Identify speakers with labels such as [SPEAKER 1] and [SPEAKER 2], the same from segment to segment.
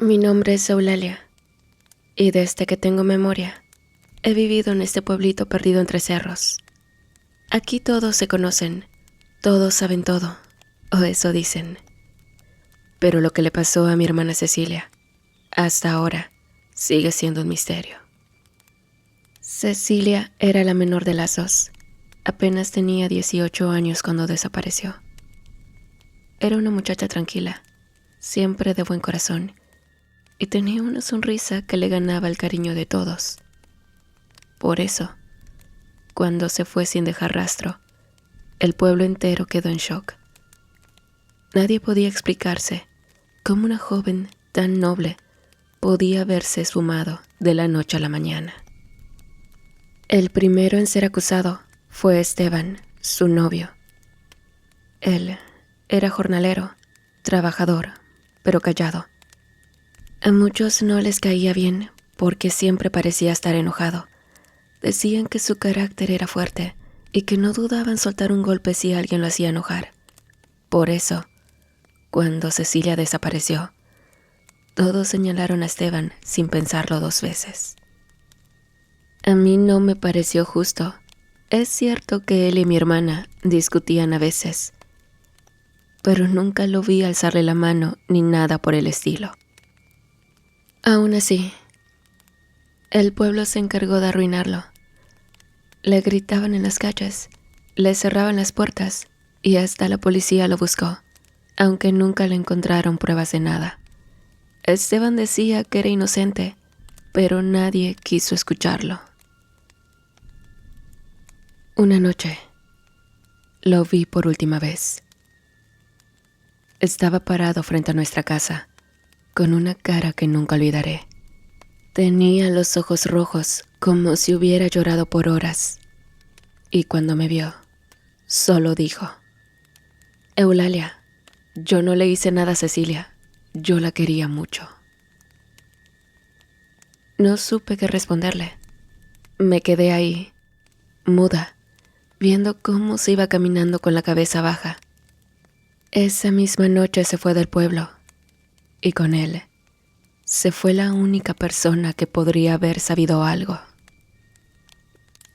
[SPEAKER 1] Mi nombre es Eulalia, y desde que tengo memoria, he vivido en este pueblito perdido entre cerros. Aquí todos se conocen, todos saben todo, o eso dicen. Pero lo que le pasó a mi hermana Cecilia, hasta ahora, sigue siendo un misterio. Cecilia era la menor de las dos. Apenas tenía 18 años cuando desapareció. Era una muchacha tranquila, siempre de buen corazón, y tenía una sonrisa que le ganaba el cariño de todos. Por eso, cuando se fue sin dejar rastro, el pueblo entero quedó en shock. Nadie podía explicarse cómo una joven tan noble podía haberse esfumado de la noche a la mañana. El primero en ser acusado fue Esteban, su novio. Él era jornalero, trabajador, pero callado. A muchos no les caía bien porque siempre parecía estar enojado. Decían que su carácter era fuerte y que no dudaba en soltar un golpe si alguien lo hacía enojar. Por eso, cuando Cecilia desapareció, todos señalaron a Esteban sin pensarlo dos veces. A mí no me pareció justo. Es cierto que él y mi hermana discutían a veces, pero nunca lo vi alzarle la mano ni nada por el estilo. Aún así, el pueblo se encargó de arruinarlo. Le gritaban en las calles, le cerraban las puertas y hasta la policía lo buscó, aunque nunca le encontraron pruebas de nada. Esteban decía que era inocente, pero nadie quiso escucharlo. Una noche, lo vi por última vez. Estaba parado frente a nuestra casa, con una cara que nunca olvidaré. Tenía los ojos rojos como si hubiera llorado por horas. Y cuando me vio, solo dijo: Eulalia, yo no le hice nada a Cecilia, yo la quería mucho. No supe qué responderle. Me quedé ahí, muda, viendo cómo se iba caminando con la cabeza baja. Esa misma noche se fue del pueblo, y con él se fue la única persona que podría haber sabido algo.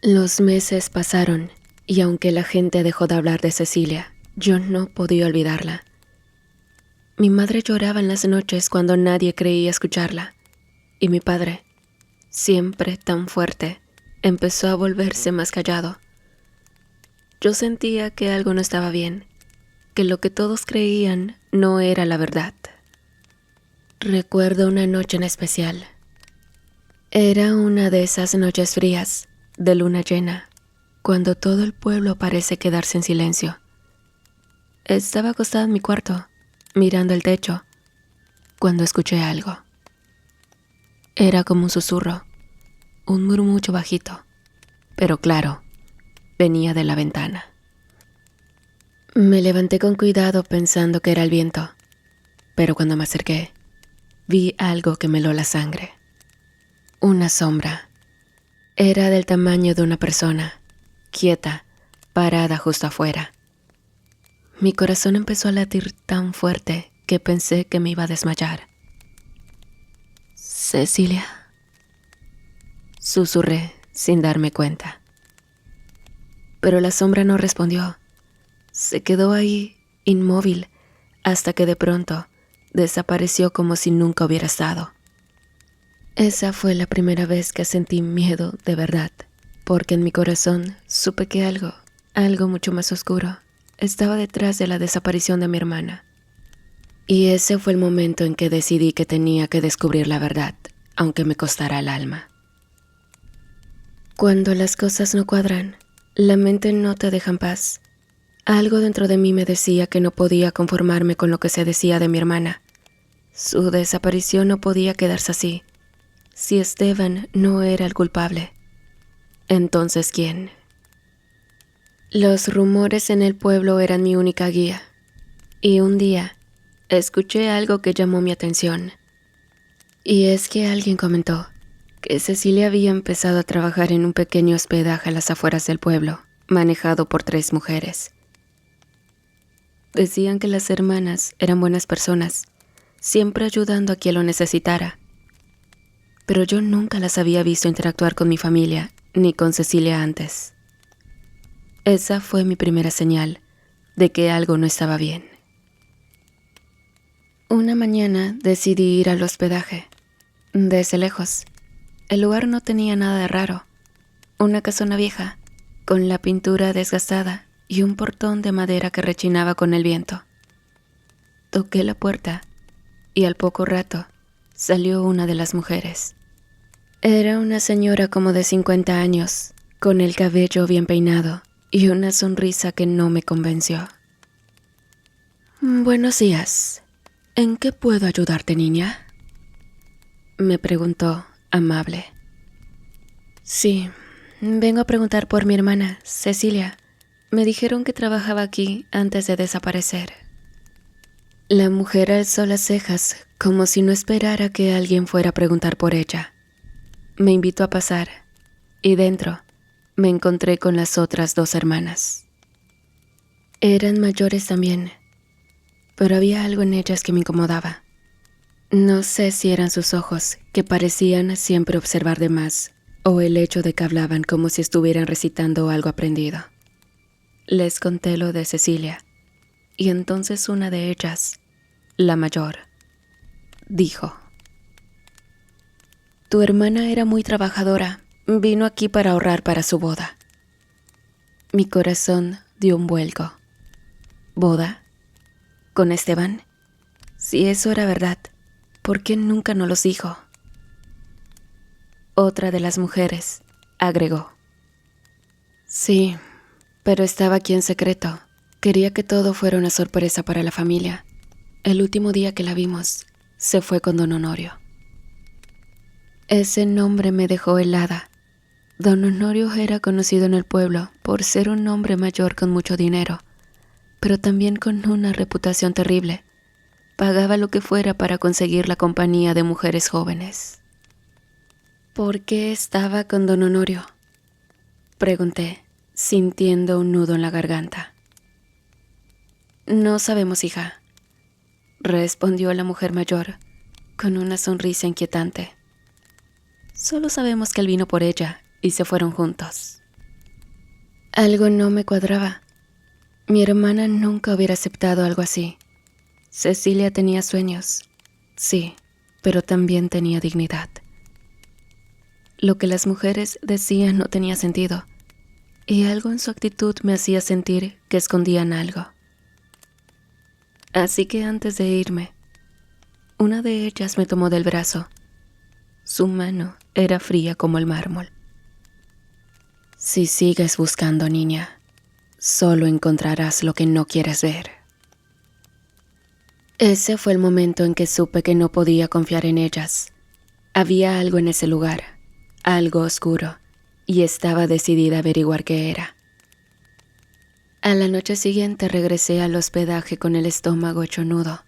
[SPEAKER 1] Los meses pasaron, y aunque la gente dejó de hablar de Cecilia, yo no podía olvidarla. Mi madre lloraba en las noches cuando nadie creía escucharla, y mi padre, siempre tan fuerte, empezó a volverse más callado. Yo sentía que algo no estaba bien, que lo que todos creían no era la verdad. Recuerdo una noche en especial. Era una de esas noches frías, de luna llena, cuando todo el pueblo parece quedarse en silencio. Estaba acostada en mi cuarto, mirando el techo, cuando escuché algo. Era como un susurro, un murmullo bajito, pero claro, venía de la ventana. Me levanté con cuidado pensando que era el viento, pero cuando me acerqué, vi algo que me heló la sangre. Una sombra. Era del tamaño de una persona, quieta, parada justo afuera. Mi corazón empezó a latir tan fuerte que pensé que me iba a desmayar. Cecilia, susurré sin darme cuenta. Pero la sombra no respondió. Se quedó ahí, inmóvil, hasta que de pronto desapareció como si nunca hubiera estado. Esa fue la primera vez que sentí miedo de verdad, porque en mi corazón supe que algo mucho más oscuro, estaba detrás de la desaparición de mi hermana. Y ese fue el momento en que decidí que tenía que descubrir la verdad, aunque me costara el alma. Cuando las cosas no cuadran, la mente no te deja en paz. Algo dentro de mí me decía que no podía conformarme con lo que se decía de mi hermana. Su desaparición no podía quedarse así. Si Esteban no era el culpable, ¿entonces quién? Los rumores en el pueblo eran mi única guía, y un día escuché algo que llamó mi atención. Y es que alguien comentó que Cecilia había empezado a trabajar en un pequeño hospedaje a las afueras del pueblo, manejado por 3 mujeres. Decían que las hermanas eran buenas personas, siempre ayudando a quien lo necesitara. Pero yo nunca las había visto interactuar con mi familia, ni con Cecilia antes. Esa fue mi primera señal de que algo no estaba bien. Una mañana decidí ir al hospedaje. Desde lejos, el lugar no tenía nada de raro. Una casona vieja, con la pintura desgastada y un portón de madera que rechinaba con el viento. Toqué la puerta y al poco rato salió una de las mujeres. Era una señora como de 50 años, con el cabello bien peinado y una sonrisa que no me convenció. «Buenos días. ¿En qué puedo ayudarte, niña?», me preguntó, amable. «Sí, vengo a preguntar por mi hermana, Cecilia. Me dijeron que trabajaba aquí antes de desaparecer». La mujer alzó las cejas como si no esperara que alguien fuera a preguntar por ella. Me invitó a pasar y dentro me encontré con las otras 2 hermanas. Eran mayores también, pero había algo en ellas que me incomodaba. No sé si eran sus ojos, que parecían siempre observar de más, o el hecho de que hablaban como si estuvieran recitando algo aprendido. Les conté lo de Cecilia, y entonces una de ellas, la mayor, dijo: «Tu hermana era muy trabajadora, vino aquí para ahorrar para su boda». Mi corazón dio un vuelco. ¿Boda? ¿Con Esteban? Si eso era verdad, ¿por qué nunca nos los dijo? Otra de las mujeres agregó: «Sí, pero estaba aquí en secreto. Quería que todo fuera una sorpresa para la familia. El último día que la vimos, se fue con don Honorio». Ese nombre me dejó helada. Don Honorio era conocido en el pueblo por ser un hombre mayor con mucho dinero, pero también con una reputación terrible. Pagaba lo que fuera para conseguir la compañía de mujeres jóvenes. «¿Por qué estaba con don Honorio?», pregunté, sintiendo un nudo en la garganta. «No sabemos, hija», respondió la mujer mayor, con una sonrisa inquietante. «Solo sabemos que él vino por ella y se fueron juntos». Algo no me cuadraba. Mi hermana nunca hubiera aceptado algo así. Cecilia tenía sueños, sí, pero también tenía dignidad. Lo que las mujeres decían no tenía sentido, y algo en su actitud me hacía sentir que escondían algo. Así que antes de irme, una de ellas me tomó del brazo. Su mano era fría como el mármol. «Si sigues buscando, niña, solo encontrarás lo que no quieres ver». Ese fue el momento en que supe que no podía confiar en ellas. Había algo en ese lugar, algo oscuro, y estaba decidida a averiguar qué era. A la noche siguiente regresé al hospedaje con el estómago hecho nudo.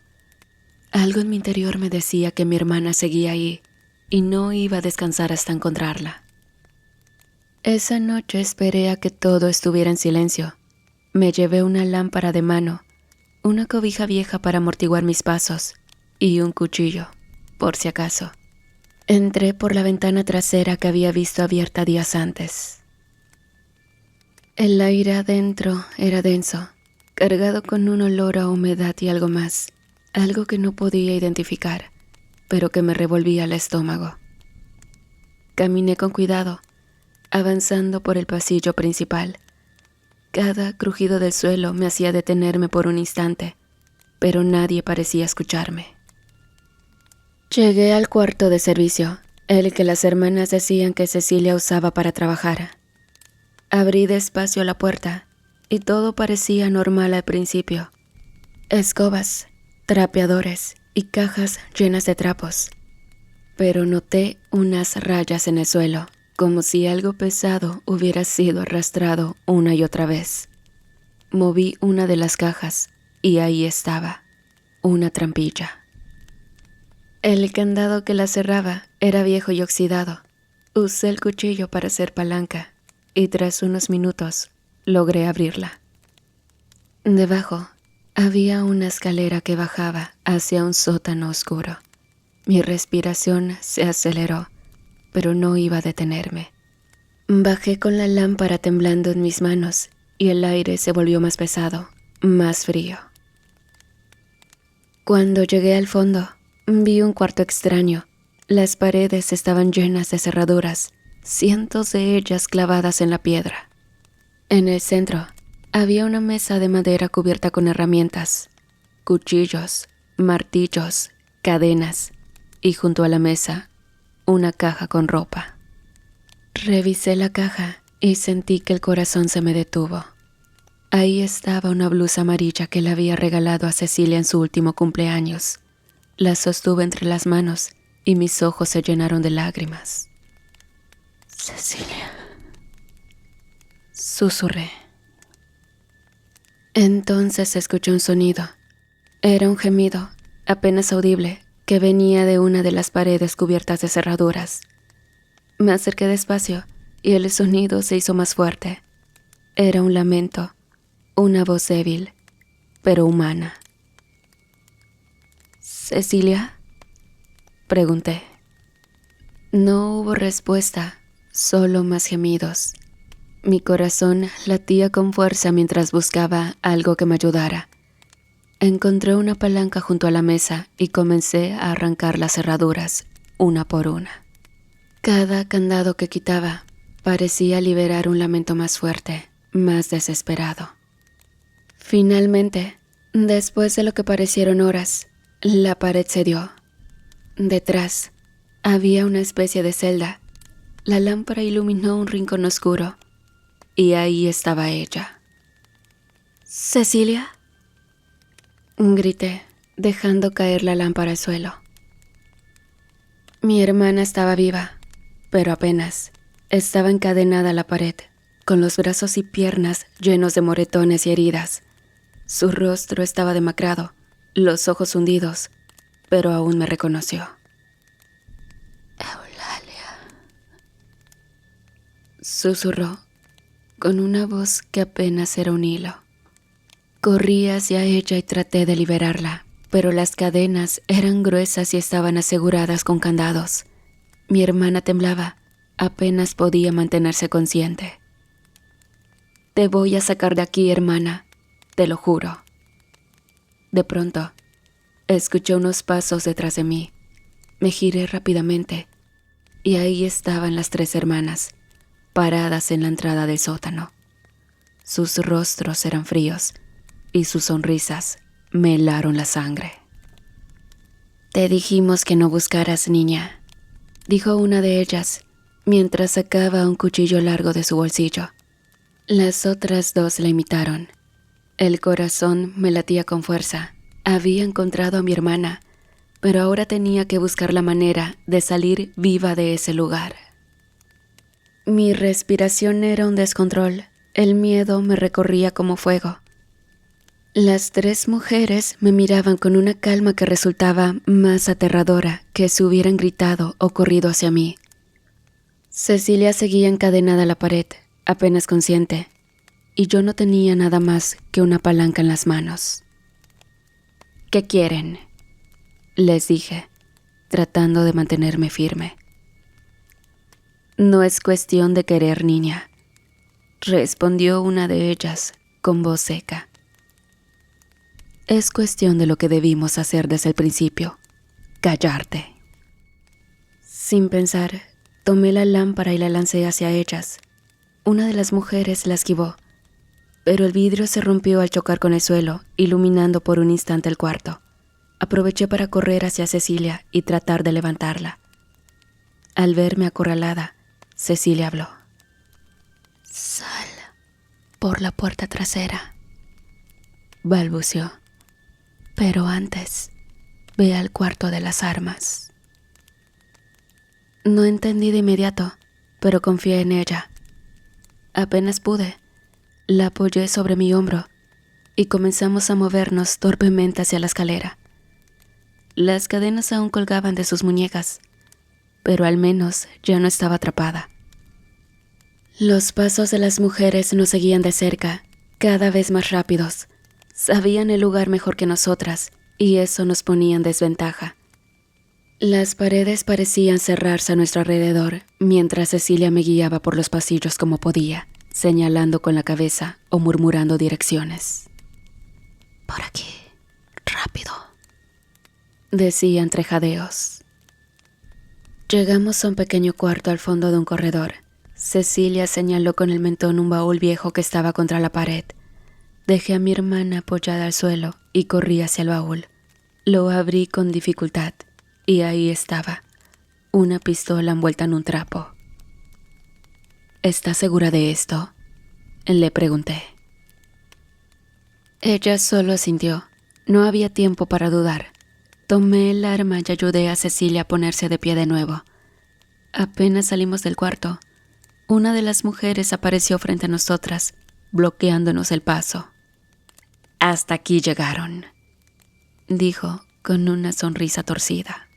[SPEAKER 1] Algo en mi interior me decía que mi hermana seguía ahí y no iba a descansar hasta encontrarla. Esa noche esperé a que todo estuviera en silencio. Me llevé una lámpara de mano, una cobija vieja para amortiguar mis pasos y un cuchillo, por si acaso. Entré por la ventana trasera que había visto abierta días antes. El aire adentro era denso, cargado con un olor a humedad y algo más, algo que no podía identificar, pero que me revolvía el estómago. Caminé con cuidado, avanzando por el pasillo principal. Cada crujido del suelo me hacía detenerme por un instante, pero nadie parecía escucharme. Llegué al cuarto de servicio, el que las hermanas decían que Cecilia usaba para trabajar. Abrí despacio la puerta y todo parecía normal al principio. Escobas, trapeadores y cajas llenas de trapos. Pero noté unas rayas en el suelo, como si algo pesado hubiera sido arrastrado una y otra vez. Moví una de las cajas y ahí estaba, una trampilla. El candado que la cerraba era viejo y oxidado. Usé el cuchillo para hacer palanca y tras unos minutos logré abrirla. Debajo Había una escalera que bajaba hacia un sótano oscuro. Mi respiración se aceleró, pero no iba a detenerme. Bajé con la lámpara temblando en mis manos y el aire se volvió más pesado, más frío. Cuando llegué al fondo, vi un cuarto extraño. Las paredes estaban llenas de cerraduras, cientos de ellas clavadas en la piedra. En el centro, había una mesa de madera cubierta con herramientas, cuchillos, martillos, cadenas, y junto a la mesa, una caja con ropa. Revisé la caja y sentí que el corazón se me detuvo. Ahí estaba una blusa amarilla que le había regalado a Cecilia en su último cumpleaños. La sostuve entre las manos y mis ojos se llenaron de lágrimas. Cecilia, susurré. Entonces escuché un sonido. Era un gemido, apenas audible, que venía de una de las paredes cubiertas de cerraduras. Me acerqué despacio y el sonido se hizo más fuerte. Era un lamento, una voz débil, pero humana. ¿Cecilia?, pregunté. No hubo respuesta, solo más gemidos. Mi corazón latía con fuerza mientras buscaba algo que me ayudara. Encontré una palanca junto a la mesa y comencé a arrancar las cerraduras, una por una. Cada candado que quitaba parecía liberar un lamento más fuerte, más desesperado. Finalmente, después de lo que parecieron horas, la pared cedió. Detrás, había una especie de celda. La lámpara iluminó un rincón oscuro, y ahí estaba ella. ¿Cecilia?, grité, dejando caer la lámpara al suelo. Mi hermana estaba viva, pero apenas. Estaba encadenada a la pared, con los brazos y piernas llenos de moretones y heridas. Su rostro estaba demacrado, los ojos hundidos, pero aún me reconoció. Eulalia, susurró, con una voz que apenas era un hilo. Corrí hacia ella y traté de liberarla, pero las cadenas eran gruesas y estaban aseguradas con candados. Mi hermana temblaba, apenas podía mantenerse consciente. Te voy a sacar de aquí, hermana, te lo juro. De pronto, escuché unos pasos detrás de mí. Me giré rápidamente y ahí estaban las tres hermanas, paradas en la entrada del sótano. Sus rostros eran fríos y sus sonrisas me helaron la sangre. Te dijimos que no buscaras, niña, dijo una de ellas, mientras sacaba un cuchillo largo de su bolsillo. Las otras dos la imitaron. El corazón me latía con fuerza. Había encontrado a mi hermana, pero ahora tenía que buscar la manera de salir viva de ese lugar. Mi respiración era un descontrol. El miedo me recorría como fuego. Las tres mujeres me miraban con una calma que resultaba más aterradora que si hubieran gritado o corrido hacia mí. Cecilia seguía encadenada a la pared, apenas consciente, y yo no tenía nada más que una palanca en las manos. ¿Qué quieren?, les dije, tratando de mantenerme firme. No es cuestión de querer, niña, respondió una de ellas con voz seca. Es cuestión de lo que debimos hacer desde el principio, callarte. Sin pensar, tomé la lámpara y la lancé hacia ellas. Una de las mujeres la esquivó, pero el vidrio se rompió al chocar con el suelo, iluminando por un instante el cuarto. Aproveché para correr hacia Cecilia y tratar de levantarla. Al verme acorralada, Cecilia habló. Sal por la puerta trasera, balbuceó. Pero antes, ve al cuarto de las armas. No entendí de inmediato, pero confié en ella. Apenas pude, la apoyé sobre mi hombro y comenzamos a movernos torpemente hacia la escalera. Las cadenas aún colgaban de sus muñecas, pero al menos ya no estaba atrapada. Los pasos de las mujeres nos seguían de cerca, cada vez más rápidos. Sabían el lugar mejor que nosotras y eso nos ponía en desventaja. Las paredes parecían cerrarse a nuestro alrededor mientras Cecilia me guiaba por los pasillos como podía, señalando con la cabeza o murmurando direcciones. «Por aquí, rápido», decía entre jadeos. Llegamos a un pequeño cuarto al fondo de un corredor. Cecilia señaló con el mentón un baúl viejo que estaba contra la pared. Dejé a mi hermana apoyada al suelo y corrí hacia el baúl. Lo abrí con dificultad y ahí estaba, una pistola envuelta en un trapo. «¿Estás segura de esto?», le pregunté. Ella solo asintió. No había tiempo para dudar. Tomé el arma y ayudé a Cecilia a ponerse de pie de nuevo. Apenas salimos del cuarto, una de las mujeres apareció frente a nosotras, bloqueándonos el paso. «Hasta aquí llegaron», dijo con una sonrisa torcida.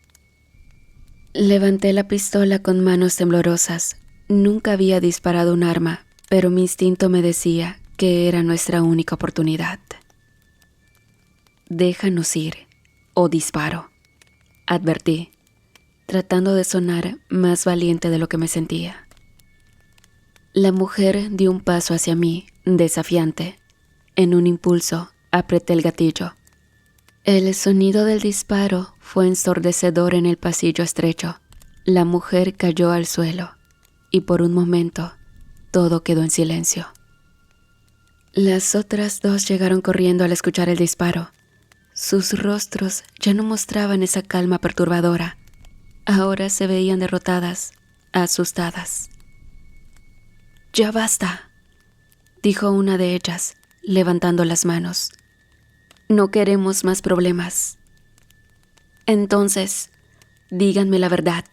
[SPEAKER 1] Levanté la pistola con manos temblorosas. Nunca había disparado un arma, pero mi instinto me decía que era nuestra única oportunidad. «Déjanos ir, o disparo», advertí, tratando de sonar más valiente de lo que me sentía. La mujer dio un paso hacia mí, desafiante. En un impulso, apreté el gatillo. El sonido del disparo fue ensordecedor en el pasillo estrecho. La mujer cayó al suelo y por un momento todo quedó en silencio. Las otras dos llegaron corriendo al escuchar el disparo. Sus rostros ya no mostraban esa calma perturbadora. Ahora se veían derrotadas, asustadas. «Ya basta», dijo una de ellas, levantando las manos. «No queremos más problemas». «Entonces, díganme la verdad»,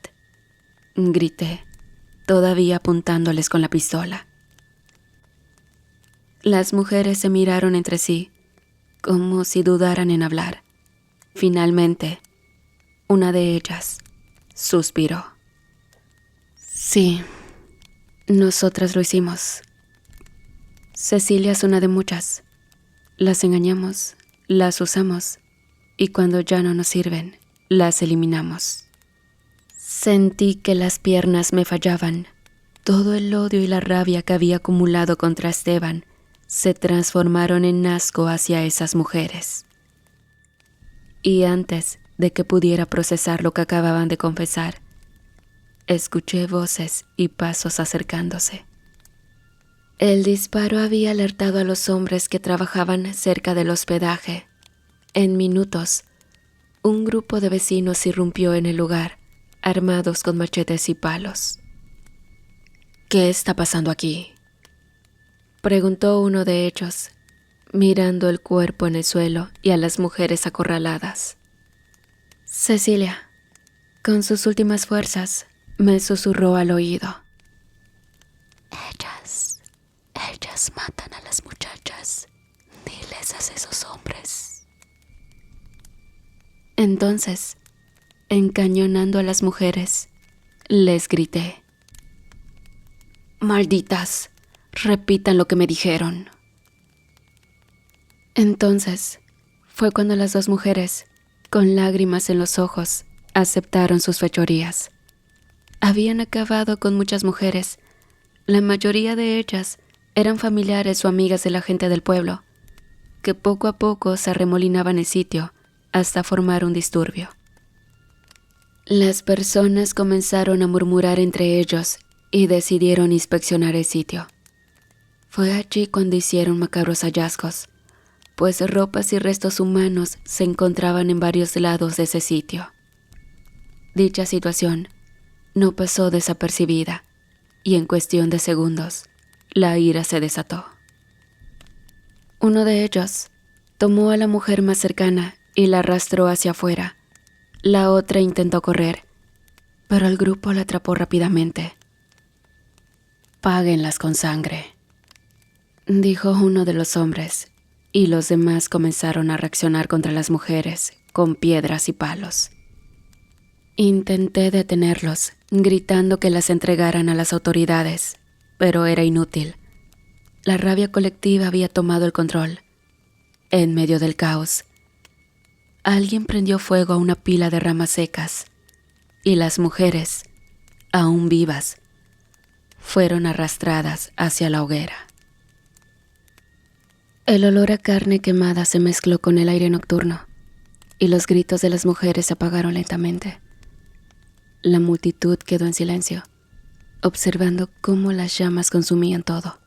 [SPEAKER 1] grité, todavía apuntándoles con la pistola. Las mujeres se miraron entre sí, como si dudaran en hablar. Finalmente, una de ellas suspiró. «Sí, nosotras lo hicimos. Cecilia es una de muchas. Las engañamos, las usamos, y cuando ya no nos sirven, las eliminamos». Sentí que las piernas me fallaban. Todo el odio y la rabia que había acumulado contra Esteban se transformaron en asco hacia esas mujeres. Y antes de que pudiera procesar lo que acababan de confesar, escuché voces y pasos acercándose. El disparo había alertado a los hombres que trabajaban cerca del hospedaje. En minutos, un grupo de vecinos irrumpió en el lugar, armados con machetes y palos. «¿Qué está pasando aquí?», preguntó uno de ellos, mirando el cuerpo en el suelo y a las mujeres acorraladas. Cecilia, con sus últimas fuerzas, me susurró al oído. Ellas matan a las muchachas. Diles a esos hombres». Entonces, encañonando a las mujeres, les grité: «Malditas, repitan lo que me dijeron». Entonces, fue cuando las dos mujeres, con lágrimas en los ojos, aceptaron sus fechorías. Habían acabado con muchas mujeres. La mayoría de ellas eran familiares o amigas de la gente del pueblo, que poco a poco se arremolinaban el sitio hasta formar un disturbio. Las personas comenzaron a murmurar entre ellos y decidieron inspeccionar el sitio. Fue allí cuando hicieron macabros hallazgos, pues ropas y restos humanos se encontraban en varios lados de ese sitio. Dicha situación no pasó desapercibida y en cuestión de segundos la ira se desató. Uno de ellos tomó a la mujer más cercana y la arrastró hacia afuera. La otra intentó correr, pero el grupo la atrapó rápidamente. «Páguenlas con sangre», dijo uno de los hombres, y los demás comenzaron a reaccionar contra las mujeres con piedras y palos. Intenté detenerlos, gritando que las entregaran a las autoridades, pero era inútil. La rabia colectiva había tomado el control. En medio del caos, alguien prendió fuego a una pila de ramas secas y las mujeres, aún vivas, fueron arrastradas hacia la hoguera. El olor a carne quemada se mezcló con el aire nocturno y los gritos de las mujeres se apagaron lentamente. La multitud quedó en silencio, observando cómo las llamas consumían todo.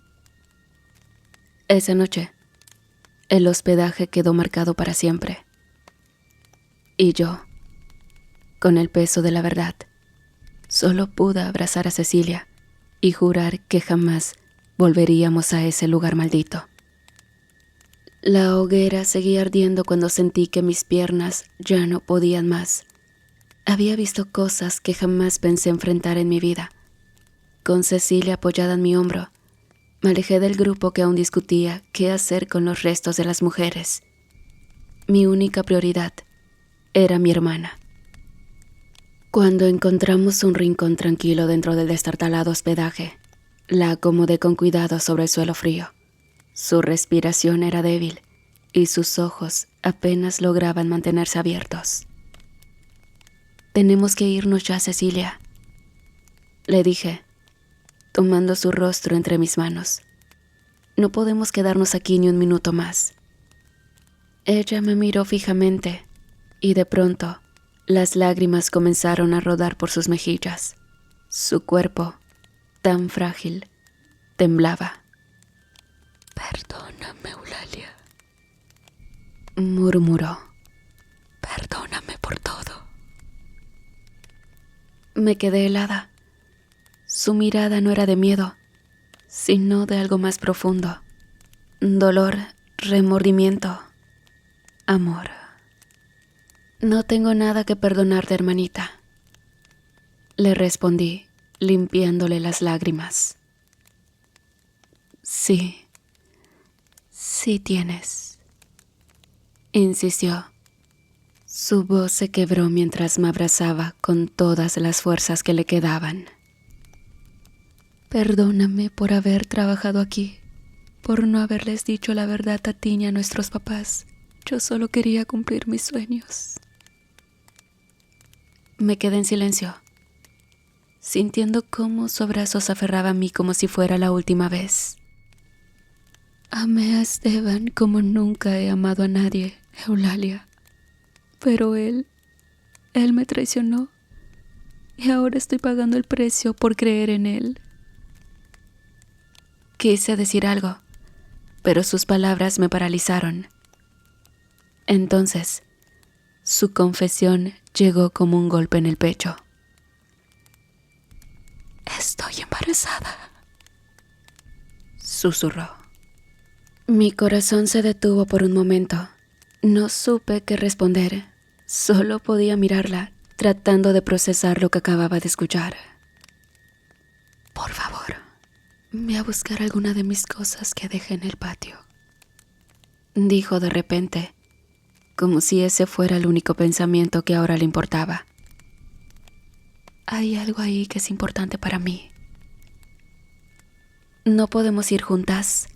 [SPEAKER 1] Esa noche, el hospedaje quedó marcado para siempre. Y yo, con el peso de la verdad, solo pude abrazar a Cecilia y jurar que jamás volveríamos a ese lugar maldito. La hoguera seguía ardiendo cuando sentí que mis piernas ya no podían más. Había visto cosas que jamás pensé enfrentar en mi vida. Con Cecilia apoyada en mi hombro, me alejé del grupo que aún discutía qué hacer con los restos de las mujeres. Mi única prioridad era mi hermana. Cuando encontramos un rincón tranquilo dentro del destartalado hospedaje, la acomodé con cuidado sobre el suelo frío. Su respiración era débil y sus ojos apenas lograban mantenerse abiertos. «Tenemos que irnos ya, Cecilia», le dije, tomando su rostro entre mis manos. «No podemos quedarnos aquí ni un minuto más». Ella me miró fijamente y de pronto las lágrimas comenzaron a rodar por sus mejillas. Su cuerpo, tan frágil, temblaba. «Perdóname, Eulalia», murmuró. «Perdóname por todo». Me quedé helada. Su mirada no era de miedo, sino de algo más profundo. Dolor, remordimiento, amor. «No tengo nada que perdonarte, hermanita», le respondí, limpiándole las lágrimas. «Sí, sí tienes», insistió. Su voz se quebró mientras me abrazaba con todas las fuerzas que le quedaban. «Perdóname por haber trabajado aquí, por no haberles dicho la verdad a ti y a nuestros papás. Yo solo quería cumplir mis sueños». Me quedé en silencio, sintiendo cómo su abrazo se aferraba a mí como si fuera la última vez. «Amé a Esteban como nunca he amado a nadie, Eulalia. Pero él me traicionó y ahora estoy pagando el precio por creer en él». Quise decir algo, pero sus palabras me paralizaron. Entonces, su confesión llegó como un golpe en el pecho. «Estoy embarazada», susurró. Mi corazón se detuvo por un momento. No supe qué responder. Solo podía mirarla, tratando de procesar lo que acababa de escuchar. «Por favor, ve a buscar alguna de mis cosas que dejé en el patio», dijo de repente, como si ese fuera el único pensamiento que ahora le importaba. «Hay algo ahí que es importante para mí». «¿No podemos ir juntas?»,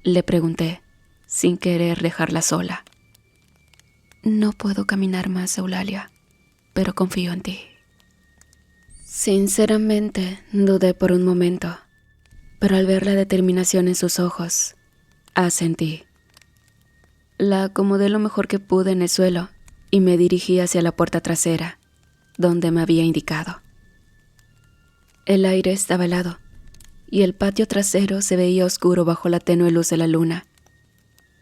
[SPEAKER 1] le pregunté, sin querer dejarla sola. «No puedo caminar más, Eulalia, pero confío en ti». Sinceramente, dudé por un momento, pero al ver la determinación en sus ojos, asentí. La acomodé lo mejor que pude en el suelo y me dirigí hacia la puerta trasera, donde me había indicado. El aire estaba helado y el patio trasero se veía oscuro bajo la tenue luz de la luna,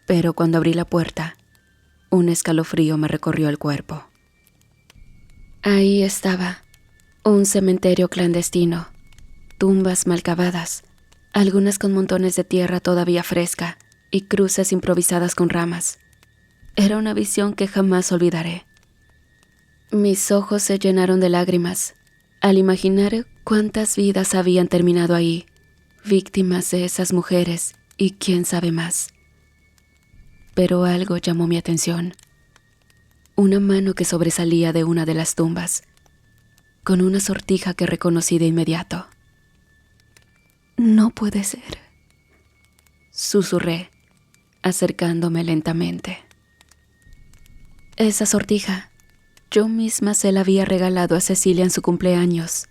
[SPEAKER 1] pero cuando abrí la puerta, un escalofrío me recorrió el cuerpo. Ahí estaba, un cementerio clandestino, tumbas mal cavadas, algunas con montones de tierra todavía fresca y cruces improvisadas con ramas. Era una visión que jamás olvidaré. Mis ojos se llenaron de lágrimas al imaginar cuántas vidas habían terminado ahí, víctimas de esas mujeres y quién sabe más. Pero algo llamó mi atención. Una mano que sobresalía de una de las tumbas, con una sortija que reconocí de inmediato. «No puede ser», susurré, acercándome lentamente. Esa sortija, yo misma se la había regalado a Cecilia en su cumpleaños.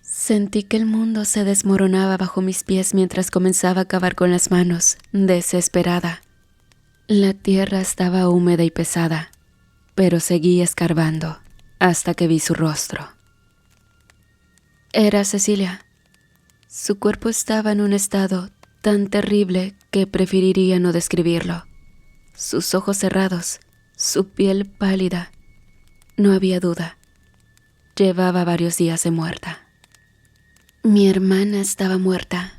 [SPEAKER 1] Sentí que el mundo se desmoronaba bajo mis pies mientras comenzaba a cavar con las manos, desesperada. La tierra estaba húmeda y pesada, pero seguí escarbando hasta que vi su rostro. Era Cecilia. Su cuerpo estaba en un estado tan terrible que preferiría no describirlo. Sus ojos cerrados, su piel pálida. No había duda. Llevaba varios días de muerta. Mi hermana estaba muerta,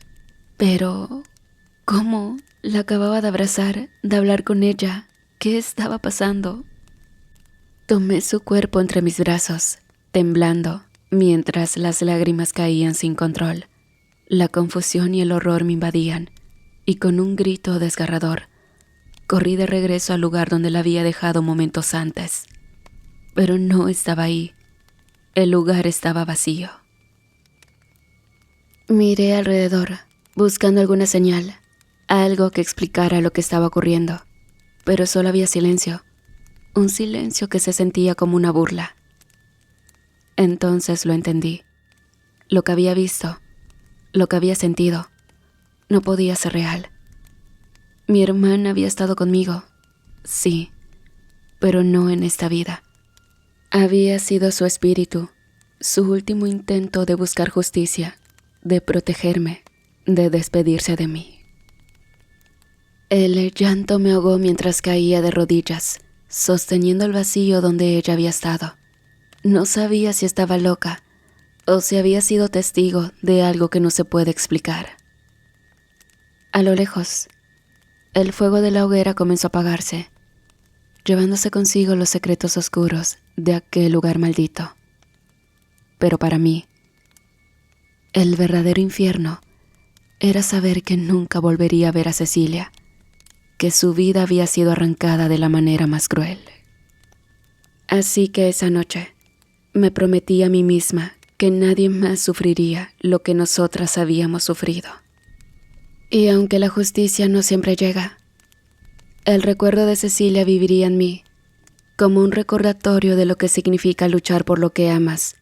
[SPEAKER 1] pero ¿cómo? La acababa de abrazar, de hablar con ella. ¿Qué estaba pasando? Tomé su cuerpo entre mis brazos, temblando, mientras las lágrimas caían sin control. La confusión y el horror me invadían, y con un grito desgarrador, corrí de regreso al lugar donde la había dejado momentos antes. Pero no estaba ahí. El lugar estaba vacío. Miré alrededor, buscando alguna señal, algo que explicara lo que estaba ocurriendo, pero solo había silencio, un silencio que se sentía como una burla. Entonces lo entendí. Lo que había visto, lo que había sentido, no podía ser real. Mi hermana había estado conmigo, sí, pero no en esta vida. Había sido su espíritu, su último intento de buscar justicia, de protegerme, de despedirse de mí. El llanto me ahogó mientras caía de rodillas, sosteniendo el vacío donde ella había estado. No sabía si estaba loca o si había sido testigo de algo que no se puede explicar. A lo lejos, el fuego de la hoguera comenzó a apagarse, llevándose consigo los secretos oscuros de aquel lugar maldito. Pero para mí, el verdadero infierno era saber que nunca volvería a ver a Cecilia, que su vida había sido arrancada de la manera más cruel. Así que esa noche me prometí a mí misma que nadie más sufriría lo que nosotras habíamos sufrido. Y aunque la justicia no siempre llega, el recuerdo de Cecilia viviría en mí como un recordatorio de lo que significa luchar por lo que amas,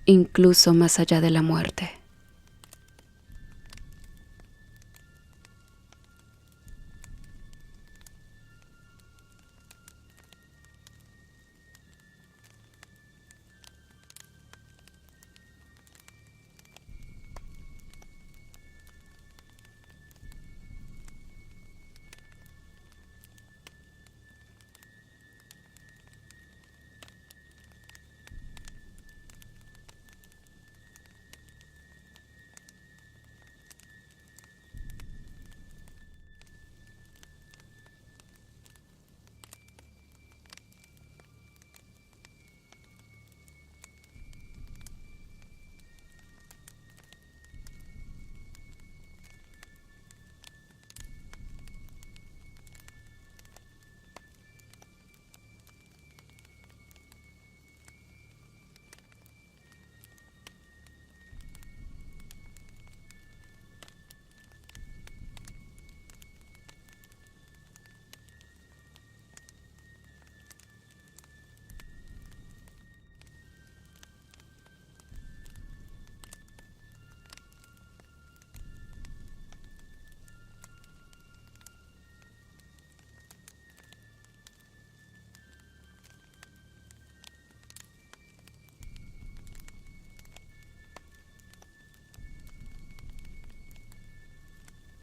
[SPEAKER 1] incluso más allá de la muerte.